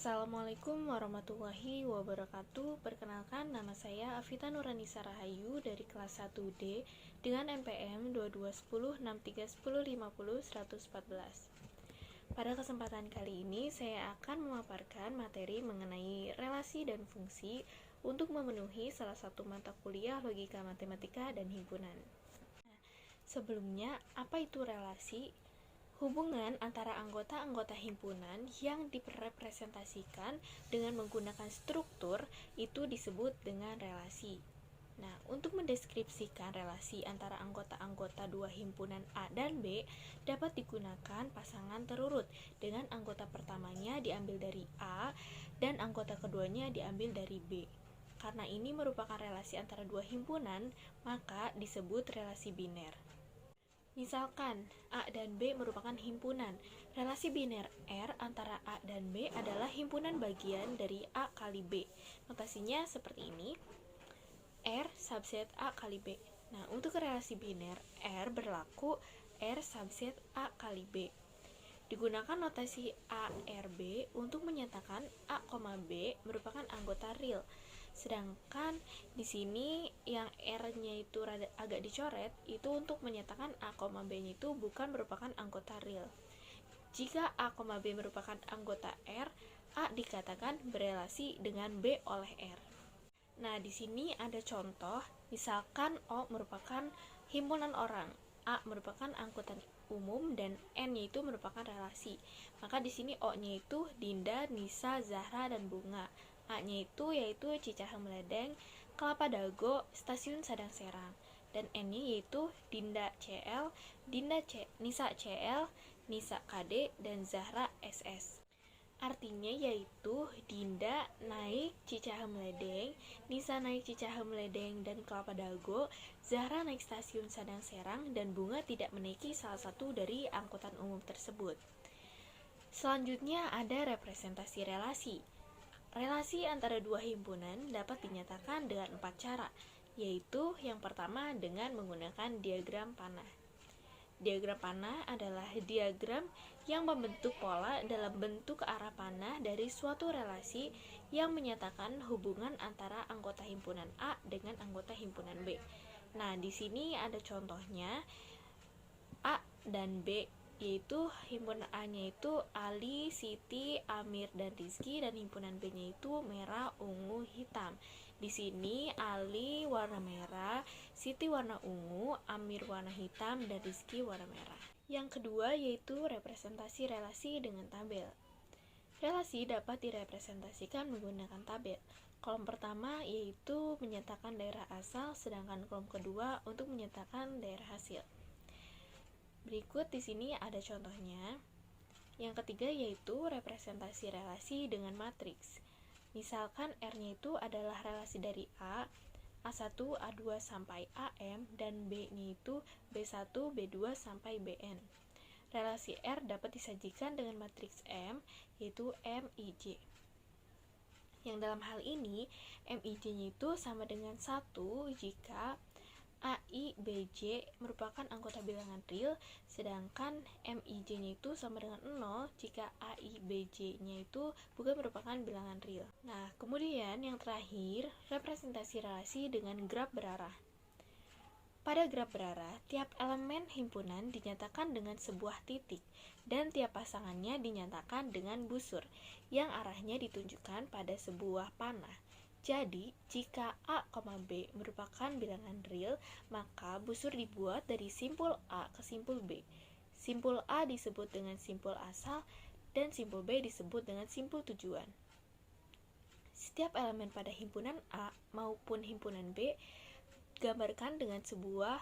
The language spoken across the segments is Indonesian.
Assalamualaikum warahmatullahi wabarakatuh. Perkenalkan, nama saya Afita Nuranisa Rahayu dari kelas 1D dengan NPM 2210631050 114. Pada kesempatan kali ini, saya akan memaparkan materi mengenai relasi dan fungsi untuk memenuhi salah satu mata kuliah logika matematika dan himpunan. Sebelumnya, apa itu relasi? Hubungan antara anggota-anggota himpunan yang direpresentasikan dengan menggunakan struktur itu disebut dengan relasi. Nah, untuk mendeskripsikan relasi antara anggota-anggota dua himpunan A dan B dapat digunakan pasangan terurut dengan anggota pertamanya diambil dari A dan anggota keduanya diambil dari B. Karena ini merupakan relasi antara dua himpunan, maka disebut relasi biner. Misalkan, A dan B merupakan himpunan. Relasi biner R antara A dan B adalah himpunan bagian dari A kali B. Notasinya seperti ini. R subset A kali B. Nah, untuk relasi biner R berlaku R subset A kali B. Digunakan notasi ARB untuk menyatakan A, B merupakan anggota real. Sedangkan di sini yang R-nya itu agak dicoret, itu untuk menyatakan A, B-nya itu bukan merupakan anggota real. Jika A, B merupakan anggota R, A dikatakan berelasi dengan B oleh R. Nah, di sini ada contoh, misalkan O merupakan himpunan orang, A merupakan angkutan umum, dan N-nya itu merupakan relasi. Maka di sini O-nya itu Dinda, Nisa, Zahra, dan Bunga. A-nya itu yaitu Cicahem Ledeng, Kelapa Dago, Stasiun Sadang Serang. Dan N-nya yaitu Dinda CL, Nisa CL, Nisa KD, dan Zahra SS. Artinya yaitu Dinda naik Cicahem Ledeng, Nisa naik Cicahem Ledeng dan Kelapa Dago, Zahra naik Stasiun Sadang Serang, dan Bunga tidak menaiki salah satu dari angkutan umum tersebut. Selanjutnya ada representasi relasi. Relasi antara dua himpunan dapat dinyatakan dengan 4 cara, yaitu yang pertama dengan menggunakan diagram panah. Diagram panah adalah diagram yang membentuk pola dalam bentuk arah panah dari suatu relasi yang menyatakan hubungan antara anggota himpunan A dengan anggota himpunan B. Nah, di sini ada contohnya A dan B, yaitu himpunan A-nya itu Ali, Siti, Amir, dan Rizky, dan himpunan B-nya itu merah, ungu, hitam. Di sini Ali warna merah, Siti warna ungu, Amir warna hitam, dan Rizky warna merah. Yang kedua yaitu representasi relasi dengan tabel. Relasi dapat direpresentasikan menggunakan tabel. Kolom pertama yaitu menyatakan daerah asal, sedangkan kolom kedua untuk menyatakan daerah hasil. Berikut di sini ada contohnya. Yang ketiga yaitu representasi relasi dengan matriks. Misalkan R-nya itu adalah relasi dari A, A1, A2 sampai AM, dan B-nya itu B1, B2 sampai Bn. Relasi R dapat disajikan dengan matriks M, yaitu MIJ. Yang dalam hal ini, MIJ-nya itu sama dengan 1 jika AI, BJ merupakan anggota bilangan real, sedangkan MIJ-nya itu sama dengan 0 jika AI, BJ-nya itu bukan merupakan bilangan real. Nah, kemudian yang terakhir, representasi relasi dengan graf berarah. Pada graf berarah, tiap elemen himpunan dinyatakan dengan sebuah titik, dan tiap pasangannya dinyatakan dengan busur, yang arahnya ditunjukkan pada sebuah panah. Jadi, jika A, B merupakan bilangan real, maka busur dibuat dari simpul A ke simpul B. Simpul A disebut dengan simpul asal, dan simpul B disebut dengan simpul tujuan. Setiap elemen pada himpunan A maupun himpunan B gambarkan dengan sebuah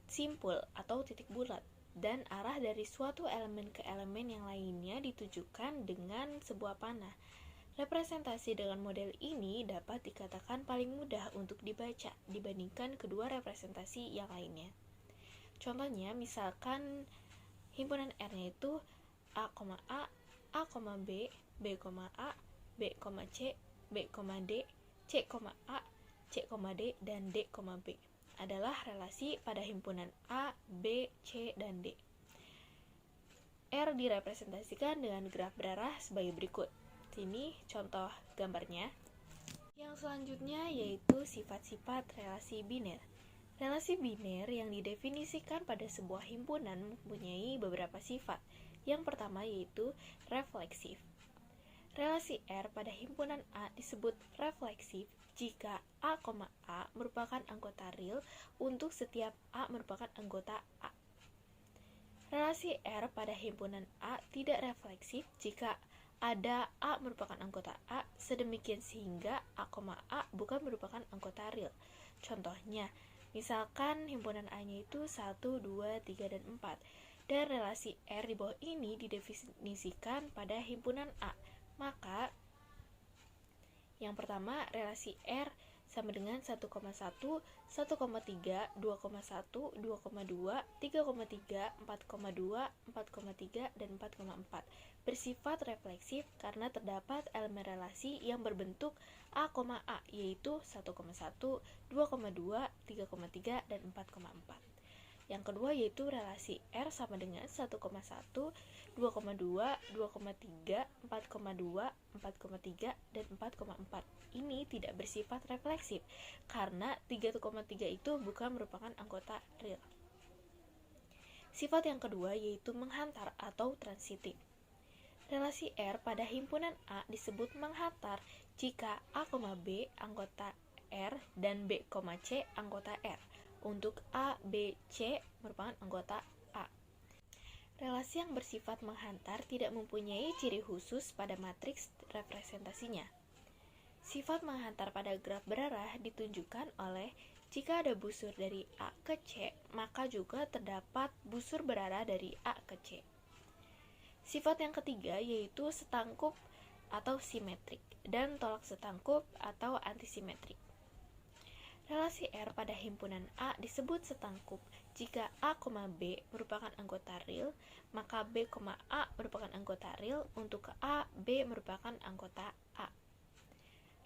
simpul atau titik bulat, dan arah dari suatu elemen ke elemen yang lainnya ditujukan dengan sebuah panah. Representasi dengan model ini dapat dikatakan paling mudah untuk dibaca dibandingkan kedua representasi yang lainnya. Contohnya, misalkan himpunan R-nya itu A, A, B, B, A, B, C, B, D, C, A, C, D, dan D, B adalah relasi pada himpunan A, B, C, dan D. R direpresentasikan dengan graf berarah sebagai berikut. Sini contoh gambarnya. Yang selanjutnya yaitu sifat-sifat relasi biner. Relasi biner yang didefinisikan pada sebuah himpunan mempunyai beberapa sifat. Yang pertama yaitu refleksif. Relasi R pada himpunan A disebut refleksif jika A, A merupakan anggota real untuk setiap A merupakan anggota A. Relasi R pada himpunan A tidak refleksif jika ada A merupakan anggota A, sedemikian sehingga A, A bukan merupakan anggota real. Contohnya, misalkan himpunan A-nya itu 1, 2, 3, dan 4, dan relasi R di bawah ini didefinisikan pada himpunan A. Maka, yang pertama, relasi R sama dengan 1,1, 1,3, 2,1, 2,2, 3,3, 4,2, 4,3, dan 4,4 bersifat refleksif karena terdapat elemen relasi yang berbentuk A, A yaitu 1,1, 2,2, 3,3, dan 4,4. Yang kedua yaitu relasi R sama dengan 1,1, 2,2, 2,3, 4,2, 4,3, dan 4,4. Ini tidak bersifat refleksif karena 3,3 itu bukan merupakan anggota real. Sifat yang kedua yaitu menghantar atau transitif. Relasi R pada himpunan A disebut menghantar jika A, B anggota R dan B, C anggota R. Untuk A, B, C merupakan anggota A. Relasi yang bersifat menghantar tidak mempunyai ciri khusus pada matriks representasinya. Sifat menghantar pada graf berarah ditunjukkan oleh jika ada busur dari A ke C, maka juga terdapat busur berarah dari A ke C. Sifat yang ketiga yaitu setangkup atau simetrik dan tolak setangkup atau antisimetrik. Relasi R pada himpunan A disebut setangkup jika A, B merupakan anggota real, maka B, A merupakan anggota real untuk A, B merupakan anggota A.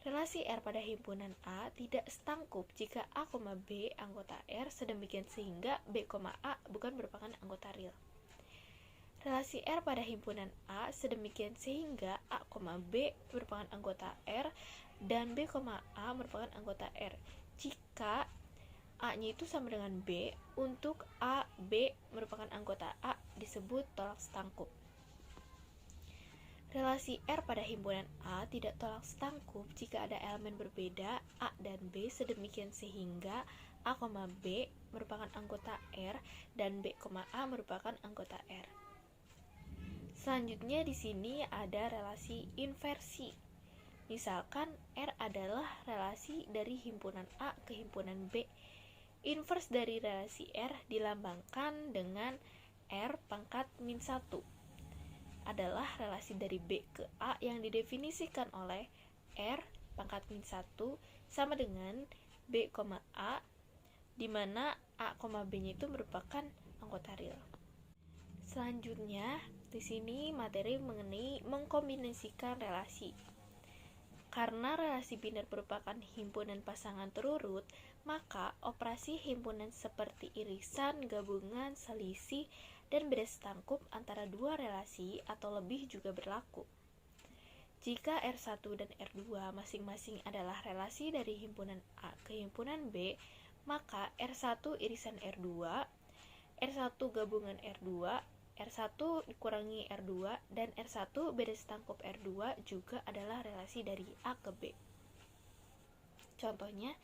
Relasi R pada himpunan A tidak setangkup jika A, B anggota R, sedemikian sehingga B, A bukan merupakan anggota real. Relasi R pada himpunan A sedemikian sehingga A, B merupakan anggota R dan B, A merupakan anggota R jika A-nya itu sama dengan B untuk A, B merupakan anggota A disebut tolak setangkup. Relasi R pada himpunan A tidak tolak setangkup jika ada elemen berbeda A dan B sedemikian sehingga A, B merupakan anggota R dan B, A merupakan anggota R. Selanjutnya di sini ada relasi inversi. Misalkan R adalah relasi dari himpunan A ke himpunan B. Invers dari relasi R dilambangkan dengan R pangkat min 1. Adalah relasi dari B ke A yang didefinisikan oleh R pangkat min 1 sama dengan B, A, di mana A, B-nya itu merupakan anggota real. Selanjutnya, di sini materi mengenai mengkombinasikan relasi. Karena relasi biner merupakan himpunan pasangan terurut, maka operasi himpunan seperti irisan, gabungan, selisih, dan beda setangkup antara dua relasi atau lebih juga berlaku. Jika R1 dan R2 masing-masing adalah relasi dari himpunan A ke himpunan B, maka R1 irisan R2, R1 gabungan R2, R1 dikurangi R2, dan R1 beda setangkup R2 juga adalah relasi dari A ke B. Contohnya,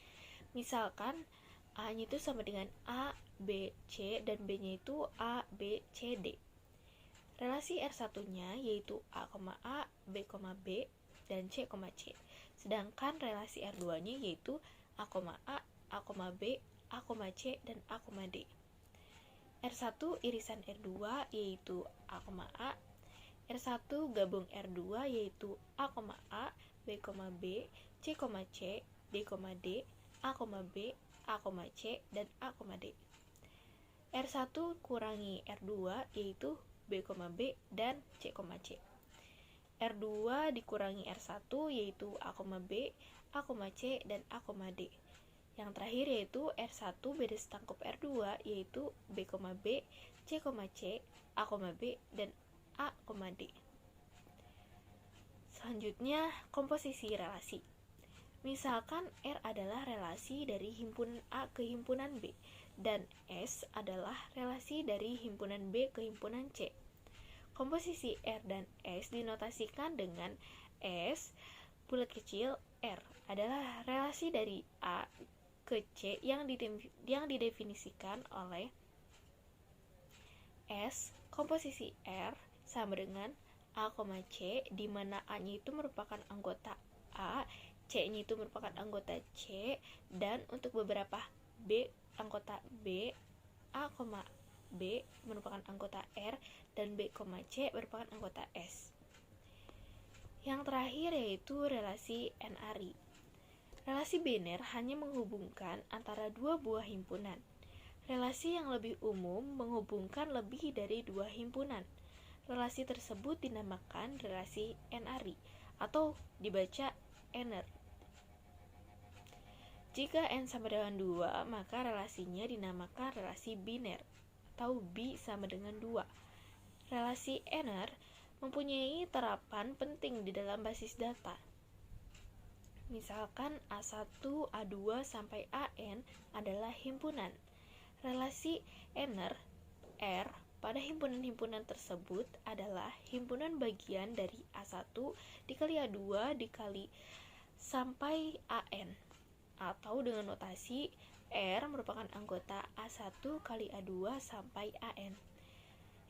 misalkan A-nya itu sama dengan A, B, C, dan B-nya itu A, B, C, D. Relasi R1-nya yaitu A, B, B, dan C, C. Sedangkan relasi R2-nya yaitu A, B, A, C, dan A, D. R1 irisan R2 yaitu A, R1 gabung R2 yaitu A, B, B, C, C, D, D, A, B, A, C, dan A, D. R1 kurangi R2 yaitu B, B, dan C, C. R2 dikurangi R1 yaitu A, B, A, C, dan A, D. Yang terakhir yaitu R1 beda setangkup R2 yaitu B, B, C, C, A, B, dan A, D. Selanjutnya, komposisi relasi. Misalkan R adalah relasi dari himpunan A ke himpunan B, dan S adalah relasi dari himpunan B ke himpunan C. Komposisi R dan S dinotasikan dengan S bulat kecil R adalah relasi dari A ke C yang didefinisikan oleh S komposisi R sama dengan A, C, di mana A-nya itu merupakan anggota A, C-nya itu merupakan anggota C, dan untuk beberapa B, anggota B, A, B merupakan anggota R, dan B, C merupakan anggota S. Yang terakhir yaitu relasi NRI. Relasi biner hanya menghubungkan antara dua buah himpunan. Relasi yang lebih umum menghubungkan lebih dari dua himpunan. Relasi tersebut dinamakan relasi NRI atau dibaca NR. Jika N sama dengan 2, maka relasinya dinamakan relasi biner atau B sama dengan 2. Relasi NR mempunyai terapan penting di dalam basis data. Misalkan A1, A2 sampai AN adalah himpunan. Relasi NR R pada himpunan-himpunan tersebut adalah himpunan bagian dari A1 dikali A2 dikali sampai AN, atau dengan notasi R merupakan anggota A1 kali A2 sampai AN.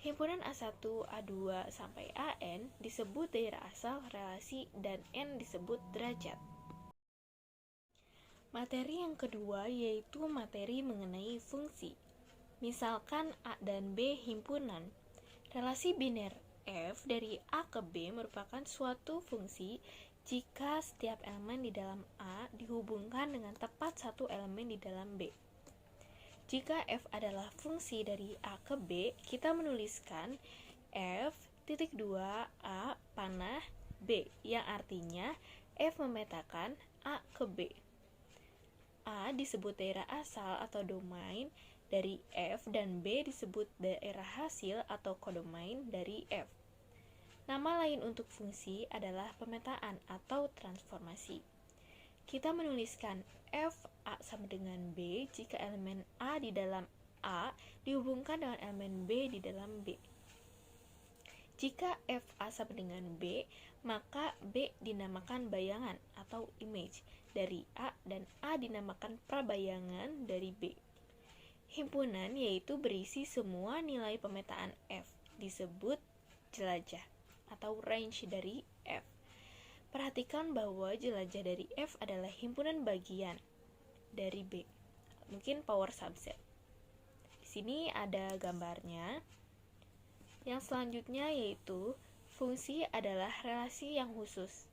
Himpunan A1, A2 sampai AN disebut daerah asal relasi dan N disebut derajat. Materi yang kedua yaitu materi mengenai fungsi. Misalkan A dan B himpunan. Relasi biner F dari A ke B merupakan suatu fungsi jika setiap elemen di dalam A dihubungkan dengan tepat satu elemen di dalam B. Jika F adalah fungsi dari A ke B, kita menuliskan F titik 2 A panah B, yang artinya F memetakan A ke B. A disebut daerah asal atau domain dari F dan B disebut daerah hasil atau kodomain dari F. Nama lain untuk fungsi adalah pemetaan atau transformasi. Kita menuliskan F A sama dengan B jika elemen A di dalam A dihubungkan dengan elemen B di dalam B. Jika F A sama dengan B, maka B dinamakan bayangan atau image dari A dan A dinamakan prabayangan dari B. Himpunan yaitu berisi semua nilai pemetaan F, disebut jelajah atau range dari F. Perhatikan bahwa jelajah dari F adalah himpunan bagian dari B, mungkin power subset. Di sini ada gambarnya. Yang selanjutnya yaitu fungsi adalah relasi yang khusus.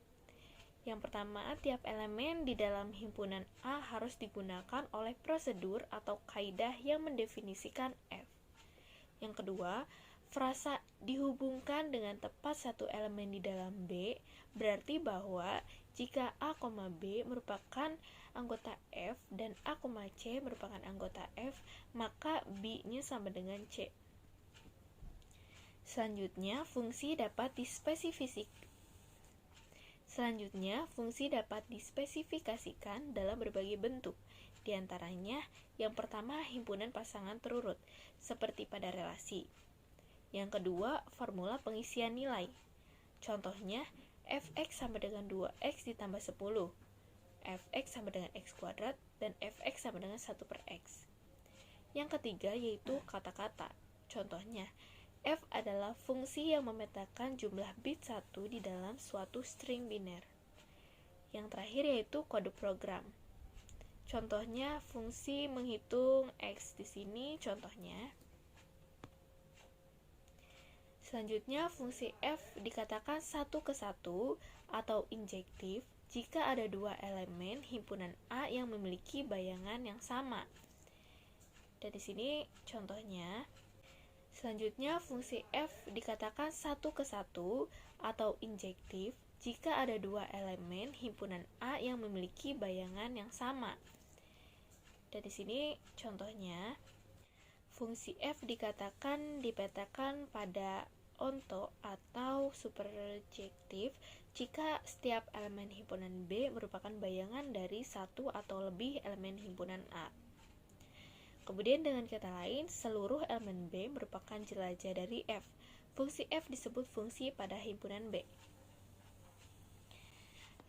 Yang pertama, tiap elemen di dalam himpunan A harus digunakan oleh prosedur atau kaidah yang mendefinisikan F. Yang kedua, frasa dihubungkan dengan tepat satu elemen di dalam B, berarti bahwa jika A, B merupakan anggota F dan A, C merupakan anggota F, maka B-nya sama dengan C. Selanjutnya, fungsi dapat dispesifikasikan dalam berbagai bentuk. Di antaranya, yang pertama himpunan pasangan terurut, seperti pada relasi. Yang kedua, formula pengisian nilai. Contohnya, fx sama dengan 2x ditambah 10, fx sama dengan x kuadrat, dan fx sama dengan 1 per x. Yang ketiga yaitu kata-kata. Contohnya, F adalah fungsi yang memetakan jumlah bit 1 di dalam suatu string biner. Yang terakhir yaitu kode program. Contohnya fungsi menghitung X di sini contohnya. Selanjutnya fungsi F dikatakan satu ke satu atau injektif jika ada dua elemen himpunan A yang memiliki bayangan yang sama. Dan di sini contohnya. Selanjutnya, fungsi F dikatakan satu ke satu atau injektif jika ada dua elemen himpunan A yang memiliki bayangan yang sama. Dan di sini contohnya, fungsi F dipetakan pada onto atau superjektif jika setiap elemen himpunan B merupakan bayangan dari satu atau lebih elemen himpunan A. Kemudian dengan kata lain, seluruh elemen B merupakan jelajah dari F. Fungsi F disebut fungsi pada himpunan B.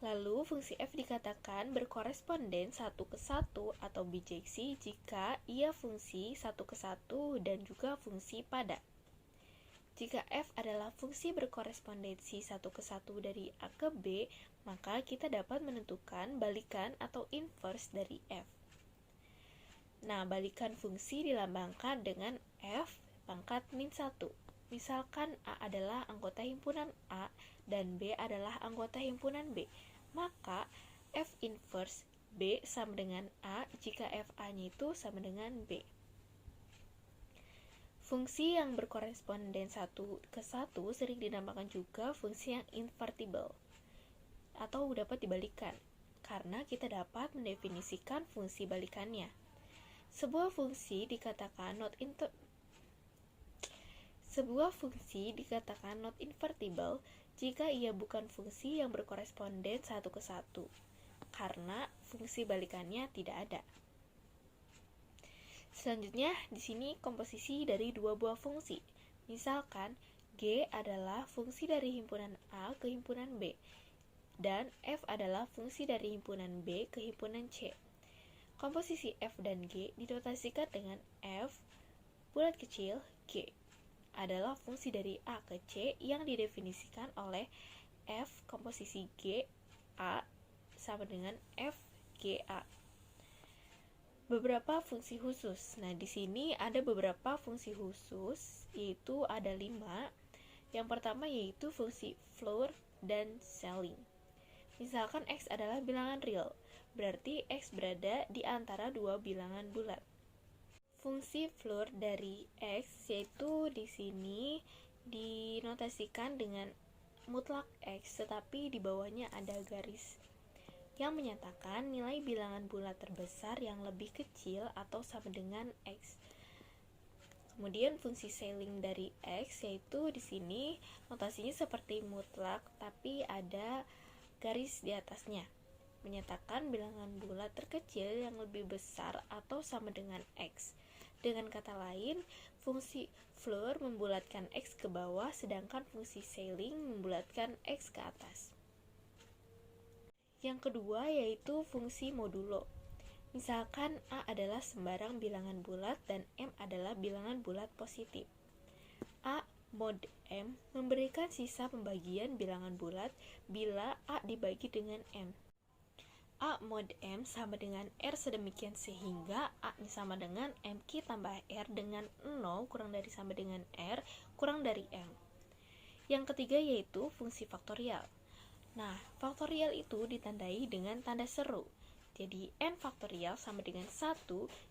Lalu, fungsi F dikatakan berkoresponden 1 ke 1 atau bijeksi jika ia fungsi 1 ke 1 dan juga fungsi pada. Jika F adalah fungsi berkorespondensi 1 ke 1 dari A ke B, maka kita dapat menentukan balikan atau inverse dari F. Nah, balikan fungsi dilambangkan dengan F pangkat min 1. Misalkan A adalah anggota himpunan A dan B adalah anggota himpunan B, maka F inverse B sama dengan A jika FA-nya itu sama dengan B. Fungsi yang berkoresponden 1 ke 1 sering dinamakan juga fungsi yang invertible atau dapat dibalikkan, karena kita dapat mendefinisikan fungsi balikannya. Sebuah fungsi dikatakan not invertible jika ia bukan fungsi yang berkoresponden 1 ke 1, karena fungsi balikannya tidak ada. Selanjutnya, di sini komposisi dari dua buah fungsi. Misalkan, G adalah fungsi dari himpunan A ke himpunan B, dan F adalah fungsi dari himpunan B ke himpunan C. Komposisi F dan G dinotasikan dengan F bulat kecil G adalah fungsi dari A ke C yang didefinisikan oleh F komposisi G A sama dengan F G A. Beberapa fungsi khusus. Nah, di sini ada beberapa fungsi khusus, yaitu ada 5. Yang pertama yaitu fungsi floor dan ceiling. Misalkan X adalah bilangan real, berarti X berada di antara dua bilangan bulat. Fungsi floor dari X yaitu di sini dinotasikan dengan mutlak X, tetapi di bawahnya ada garis yang menyatakan nilai bilangan bulat terbesar yang lebih kecil atau sama dengan X. Kemudian fungsi ceiling dari X yaitu di sini notasinya seperti mutlak, tapi ada garis di atasnya, menyatakan bilangan bulat terkecil yang lebih besar atau sama dengan X. Dengan kata lain, fungsi floor membulatkan X ke bawah, sedangkan fungsi ceiling membulatkan X ke atas. Yang kedua yaitu fungsi modulo. Misalkan A adalah sembarang bilangan bulat dan M adalah bilangan bulat positif. A mod M memberikan sisa pembagian bilangan bulat bila A dibagi dengan M. A mod M sama dengan R sedemikian sehingga A sama dengan MQ tambah R dengan 0 kurang dari sama dengan R kurang dari M. Yang ketiga yaitu fungsi faktorial. Nah, faktorial itu ditandai dengan tanda seru. Jadi, N faktorial sama dengan 1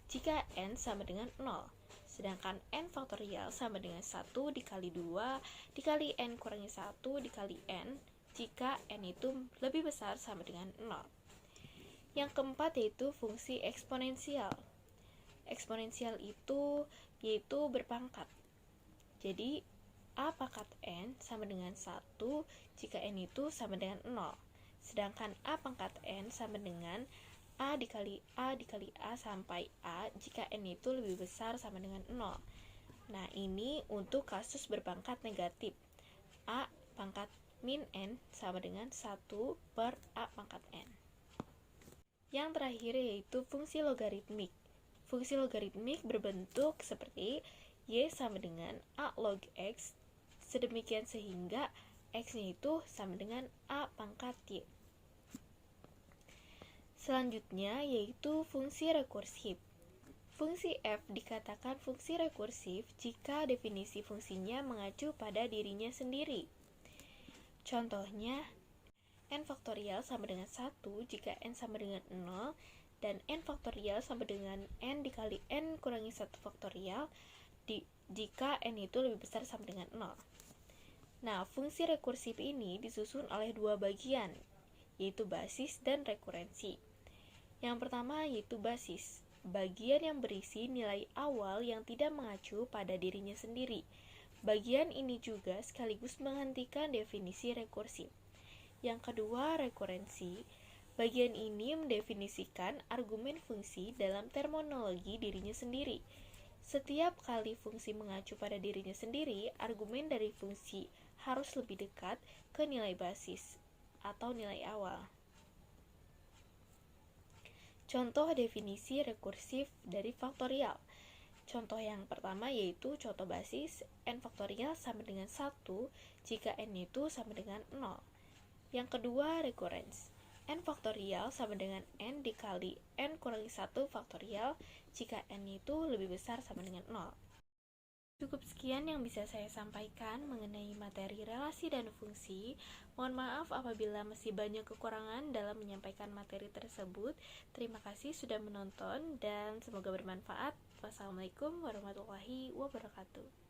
jika N sama dengan 0. Sedangkan N faktorial sama dengan 1 dikali 2 dikali N kurangi 1 dikali N jika N itu lebih besar sama dengan 0. Yang keempat yaitu fungsi eksponensial. Eksponensial itu yaitu berpangkat. Jadi A pangkat N sama dengan 1 jika N itu sama dengan 0. Sedangkan A pangkat N sama dengan A dikali A sampai A jika N itu lebih besar sama dengan 0. Nah, ini untuk kasus berpangkat negatif. A pangkat min N sama dengan 1 per A pangkat N. Yang terakhir yaitu fungsi logaritmik. Fungsi logaritmik berbentuk seperti Y sama dengan A log X, sedemikian sehingga X-nya itu sama dengan A pangkat Y. Selanjutnya yaitu fungsi rekursif. Fungsi F dikatakan fungsi rekursif jika definisi fungsinya mengacu pada dirinya sendiri. Contohnya, N faktorial sama dengan 1 jika N sama dengan 0, dan N faktorial sama dengan N dikali N kurangi 1 faktorial jika N itu lebih besar sama dengan 0. Nah, fungsi rekursif ini disusun oleh dua bagian, yaitu basis dan rekurensi. Yang pertama yaitu basis, bagian yang berisi nilai awal yang tidak mengacu pada dirinya sendiri. Bagian ini juga sekaligus menghentikan definisi rekursif. Yang kedua, rekurensi. Bagian ini mendefinisikan argumen fungsi dalam terminologi dirinya sendiri. Setiap kali fungsi mengacu pada dirinya sendiri, argumen dari fungsi harus lebih dekat ke nilai basis atau nilai awal. Contoh definisi rekursif dari faktorial. Contoh yang pertama yaitu contoh basis n faktorial sama dengan 1 jika n itu sama dengan 0. Yang kedua, recurrence. N faktorial sama dengan n dikali n kurangi 1 faktorial jika n itu lebih besar sama dengan 0. Cukup sekian yang bisa saya sampaikan mengenai materi relasi dan fungsi. Mohon maaf apabila masih banyak kekurangan dalam menyampaikan materi tersebut. Terima kasih sudah menonton dan semoga bermanfaat. Wassalamualaikum warahmatullahi wabarakatuh.